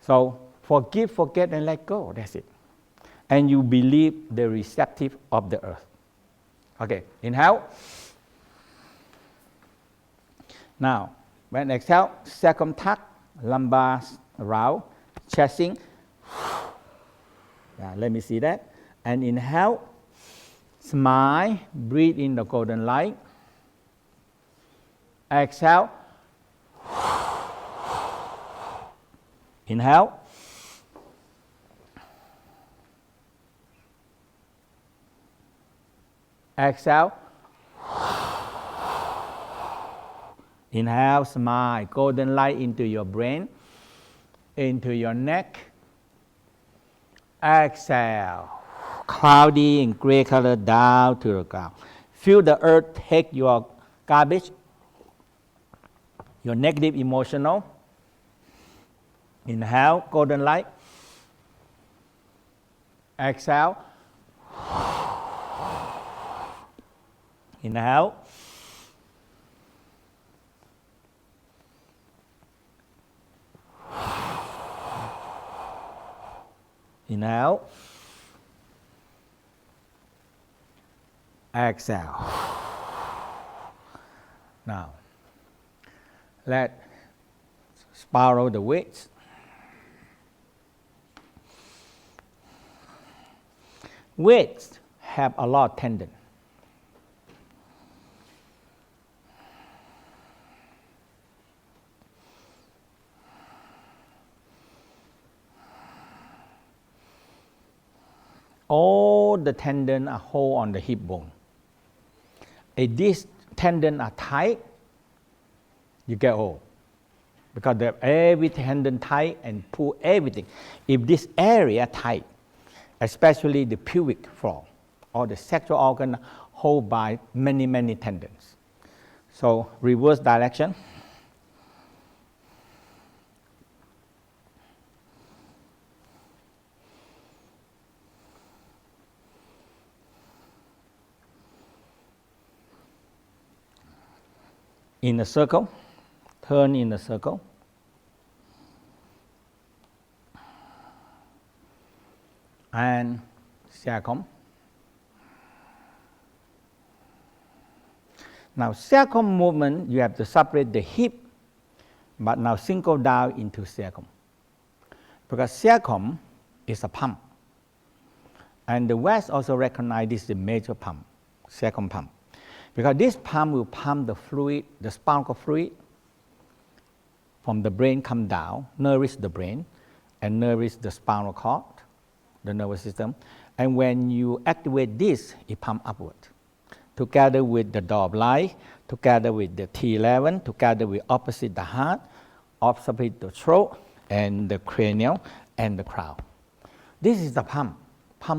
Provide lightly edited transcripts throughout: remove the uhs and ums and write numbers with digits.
So forgive, forget, and let go. That's it. And you believe the receptive of the earth. Okay, inhale. Now, when exhale, circumtuck, lumbar round, chesting. Yeah, let me see that. And inhale, smile, breathe in the golden light. Exhale. Inhale. Exhale. Inhale, smile, golden light into your brain, into your neck. Exhale, cloudy and gray color down to the ground. Feel the earth take your garbage, your negative emotional. Inhale, golden light. Exhale. Inhale. Inhale. Exhale. Now, let spiral the weights. Weights have a lot of tendon. All the tendons are hold on the hip bone. If these tendons are tight, you get old. Because every tendon tight and pull everything. If this area tight, especially the pubic floor or the sexual organ hold by many, many tendons. So reverse direction. In a circle, turn in a circle. And circum. Now circum movement, you have to separate the hip, but now single down into circum. Because circum is a pump. And the West also recognize this is the major pump, circum pump. Because this pump will pump the fluid, the spinal fluid from the brain come down, nourish the brain, and nourish the spinal cord, the nervous system. And when you activate this, it pumps upward. Together with the door of life, together with the T11, together with opposite the heart, opposite the throat, and the cranial, and the crown. This is the pump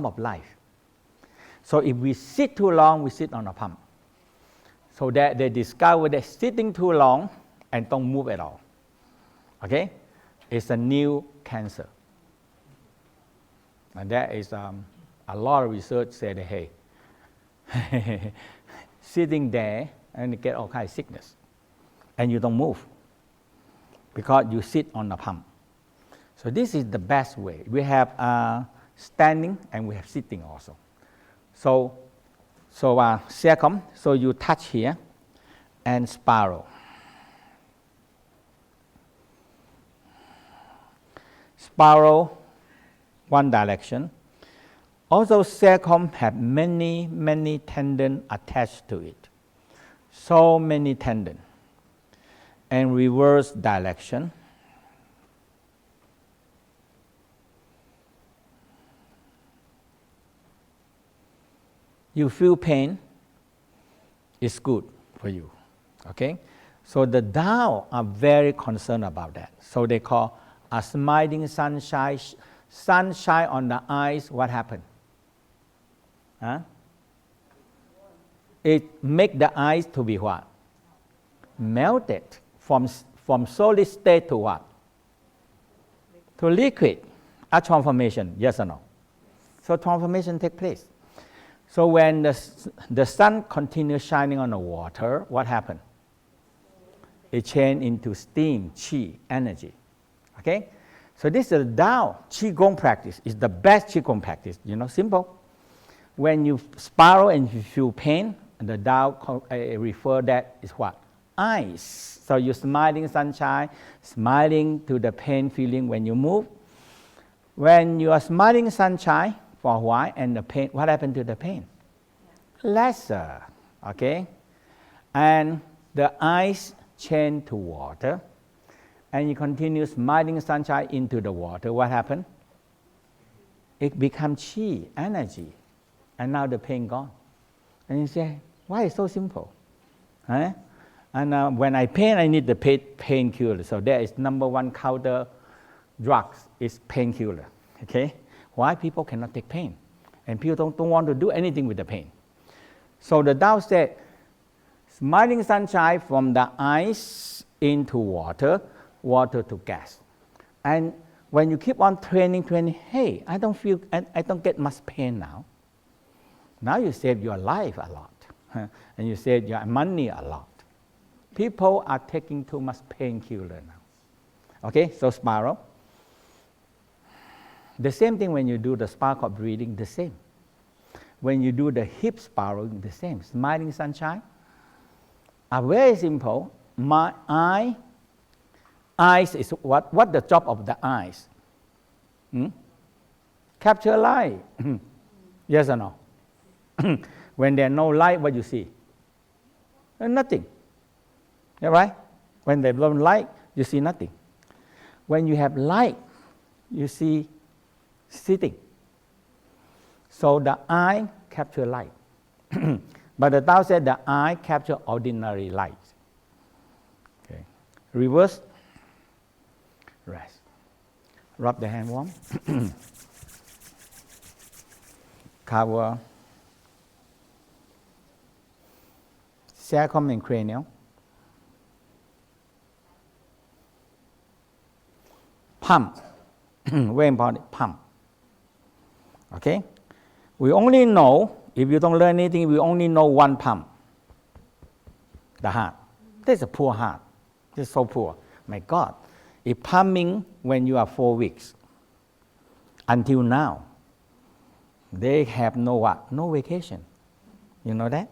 of life. So if we sit too long, we sit on a pump. So that they discover that sitting too long and don't move at all. Okay? It's a new cancer. And that is a lot of research said, hey, sitting there and you get all kinds of sickness. And you don't move because you sit on a pump. So this is the best way. We have standing and we have sitting also. So circum, so you touch here and spiral. Spiral, one direction. Also circum have many, many tendons attached to it. So many tendons. And reverse direction. You feel pain, it's good for you, okay? So the Tao are very concerned about that. So they call a smiling sunshine, sunshine on the eyes, what happened? Huh? It make the eyes to be what? Melted from solid state to what? To liquid. A transformation, yes or no? So transformation take place. So when the sun continues shining on the water, what happened? It changed into steam, chi, energy. Okay? So this is the Dao Qigong practice. It's the best Qigong practice. Simple. When you spiral and you feel pain, the Dao refer that is what? Eyes. So you're smiling sunshine, smiling to the pain feeling when you move. When you are smiling sunshine for a while and the pain, what happened to the pain? Lesser. Okay? And the eyes change to water. And you continue smiling sunshine into the water. What happened? It becomes chi, energy. And now the pain gone. And you say, why is so simple? Huh? And when I pain, I need the painkiller. So there is number one counter drugs is painkiller. Okay? Why people cannot take pain? And people don't want to do anything with the pain. So the Tao said, smiling sunshine from the eyes into water, water to gas. And when you keep on training, hey, I don't get much pain now. Now you save your life a lot. And you save your money a lot. People are taking too much painkiller now. Okay, so spiral. The same thing when you do the spark of breathing, the same. When you do the hip spiral, the same. Smiling sunshine are very simple. My eyes is what the job of the eyes? Capture light. Yes or no? When there's no light, what you see? Nothing. Yeah, right? When there's no light, you see nothing. When you have light, you see sitting. So the eye capture light. But the Tao said the eye capture ordinary light. Okay. Reverse. Rest. Rub the hand warm. Cover. Sacrum and cranial. Pump. Very important, pump. Okay? We only know, if you don't learn anything, we only know one pump. The heart. That's a poor heart. It's so poor. My God. It's pumping when you are 4 weeks. Until now. They have no what? No vacation. You know that?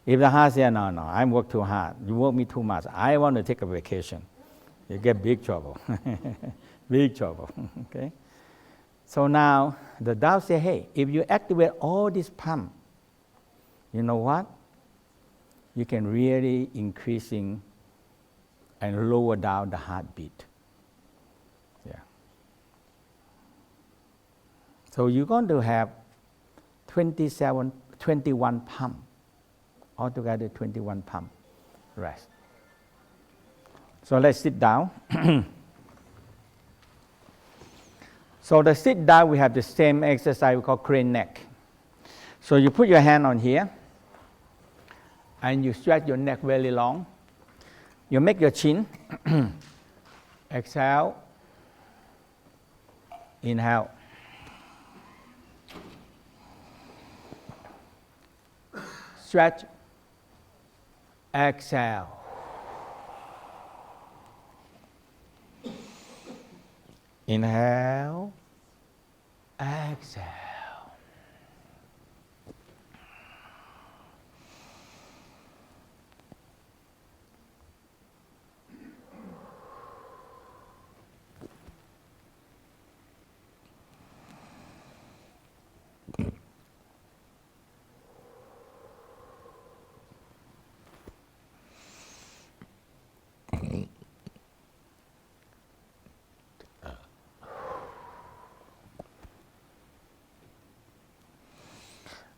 If the heart says, no, I work too hard. You work me too much. I want to take a vacation. You get big trouble. Big trouble. Okay? So now, the Tao says, hey, if you activate all this pump, you know what? You can really increasing and lower down the heartbeat. Yeah. So you're going to have 21 pump. Altogether 21 pump. Rest. So let's sit down. So the sit down, we have the same exercise we call crane neck. So you put your hand on here, and you stretch your neck very long. You make your chin. Exhale. Inhale. Stretch. Exhale. Inhale. Exhale.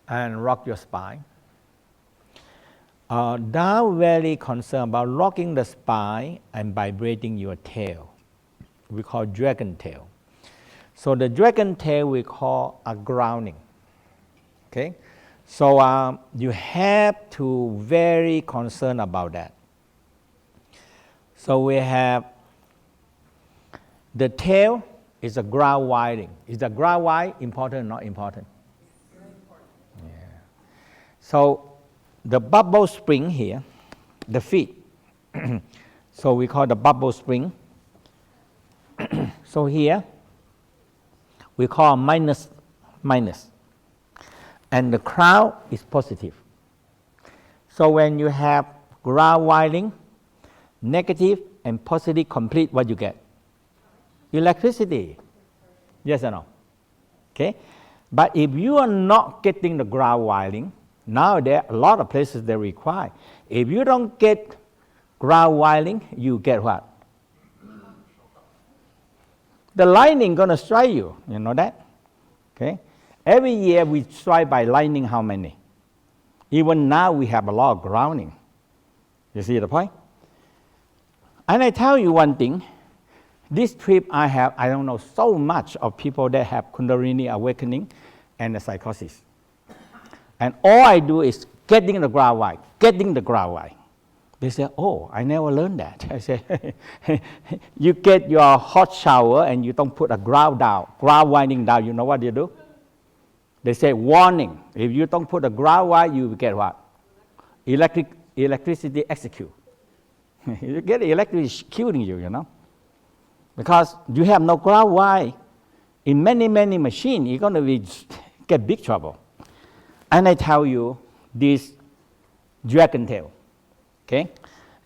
And rock your spine. Now very concerned about rocking the spine and vibrating your tail. We call dragon tail. So the dragon tail we call a grounding. Okay? So you have to very concerned about that. So we have the tail is a ground wiring. Is the ground wire important or not important? So the bubble spring here, the feet, so we call the bubble spring. So here, we call minus, and the crown is positive. So when you have ground wiring, negative and positive complete, what you get? Electricity. Yes or no? Okay. But if you are not getting the ground wiring, now there are a lot of places they require. If you don't get ground wiring, you get what? The lightning gonna strike you. You know that? Okay. Every year we strike by lightning how many? Even now we have a lot of grounding. You see the point? And I tell you one thing. This trip I have, I don't know, so much of people that have Kundalini awakening and the psychosis. And all I do is getting the ground wire. They say, oh, I never learned that. I say, you get your hot shower and you don't put a ground winding down, you know what you do? They say, warning, if you don't put a ground wire, you will get what? Electricity execute. You get electrocuting you, you know? Because you have no ground wire. In many machines, you're going to get big trouble. And I tell you, this dragon tail, okay?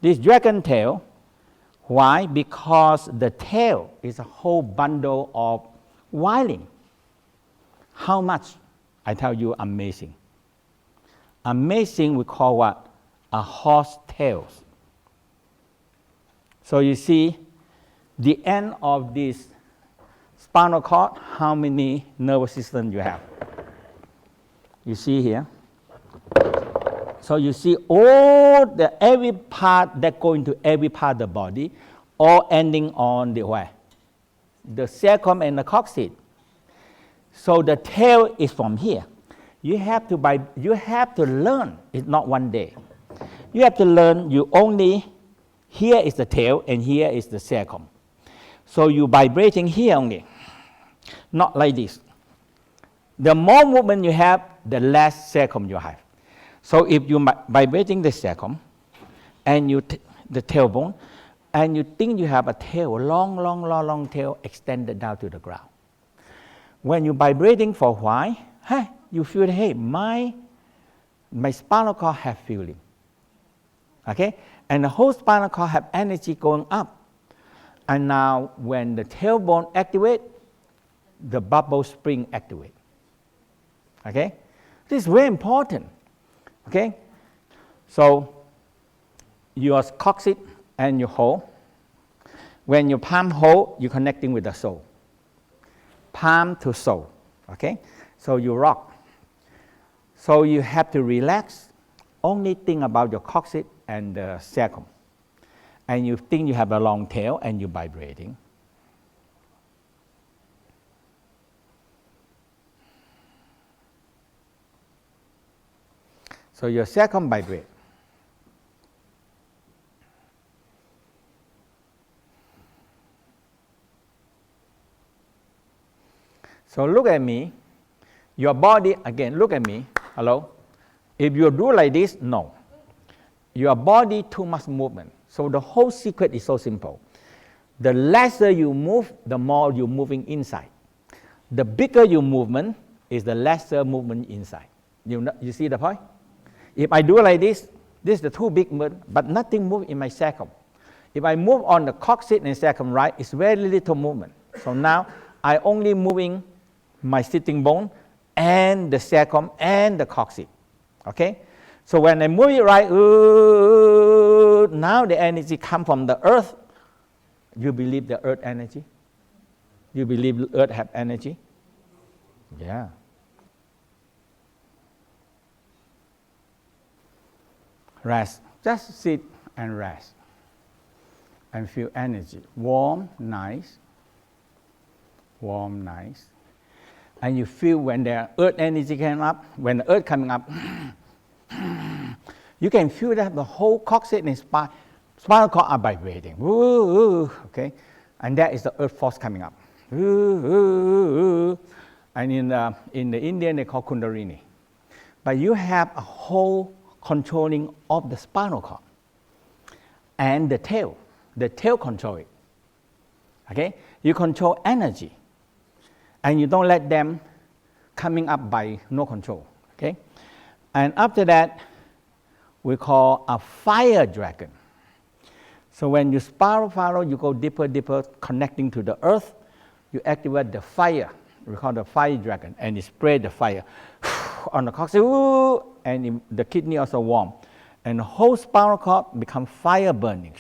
This dragon tail, why? Because the tail is a whole bundle of wiring. How much? I tell you, amazing. Amazing, we call what? A horse tail. So you see, the end of this spinal cord, how many nervous systems you have? You see here. So you see every part that go into every part of the body, all ending on the where? The sacrum and the coccyx. So the tail is from here. You have to learn. It's not one day. You have to learn. Here is the tail and here is the sacrum. So you vibrating here only, not like this. The more movement you have, the less sacrum you have. So if you vibrating the sacrum and the tailbone, and you think you have a tail, long tail extended down to the ground. When you're vibrating for a while, you feel, hey, my spinal cord have feeling. Okay? And the whole spinal cord have energy going up. And now when the tailbone activate, the bubble spring activate. Okay? This is very important. Okay? So your coccyx and your whole, when your palm hold, you're connecting with the soul. Palm to soul. Okay? So you rock. So you have to relax. Only think about your coccyx and the sacrum. And you think you have a long tail and you're vibrating. So your sacrum vibrate. So look at me. Your body, again, look at me. Hello? If you do like this, no. Your body too much movement. So the whole secret is so simple. The lesser you move, the more you're moving inside. The bigger your movement is the lesser movement inside. You see the point? If I do like this is the too big movement, but nothing move in my sacrum. If I move on the coccyx and sacrum right, it's very little movement. So now I only moving my sitting bone and the sacrum and the coccyx. Okay? So when I move it right, now the energy come from the earth. You believe the earth energy? You believe the earth have energy? Yeah. Rest. Just sit and rest. And feel energy. Warm, nice. Warm, nice. And you feel when the earth energy came up, when the earth coming up, you can feel that the whole coccyx and spinal cord are vibrating. Okay? And that is the earth force coming up. And in the Indian, they call Kundalini. But you have a whole controlling of the spinal cord. And the tail control it. Okay? You control energy, and you don't let them coming up by no control. Okay, and after that, we call a fire dragon. So when you spiral follow, you go deeper, deeper, connecting to the earth. You activate the fire. We call the fire dragon, and you spray the fire on the coccyx, and the kidney also warm, and the whole spinal cord become fire burning,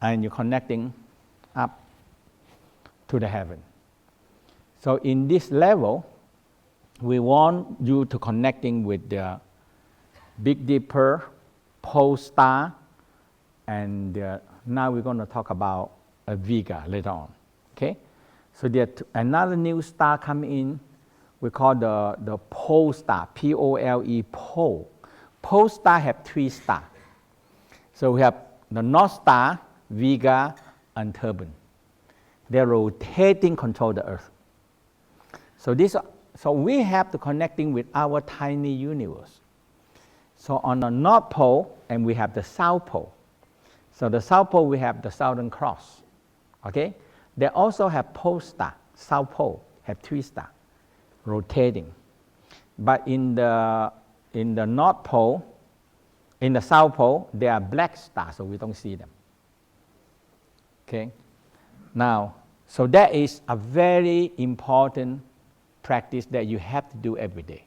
and you're connecting up to the heaven. So in this level, we want you to connecting with the Big Dipper, pole star, and now we're going to talk about a Vega later on. Okay, so there's another new star coming in. We call the pole star, P-O-L-E, pole. Pole star have 3 stars. So we have the North Star, Vega, and Turban. They're rotating control the Earth. So we have to connecting with our tiny universe. So on the North Pole, and we have the South Pole. So the South Pole, we have the Southern Cross. Okay? They also have pole star, South Pole, have 3 stars, rotating. But in the North Pole, in the South Pole, they are black stars, so we don't see them. Okay? Now, so that is a very important practice that you have to do every day.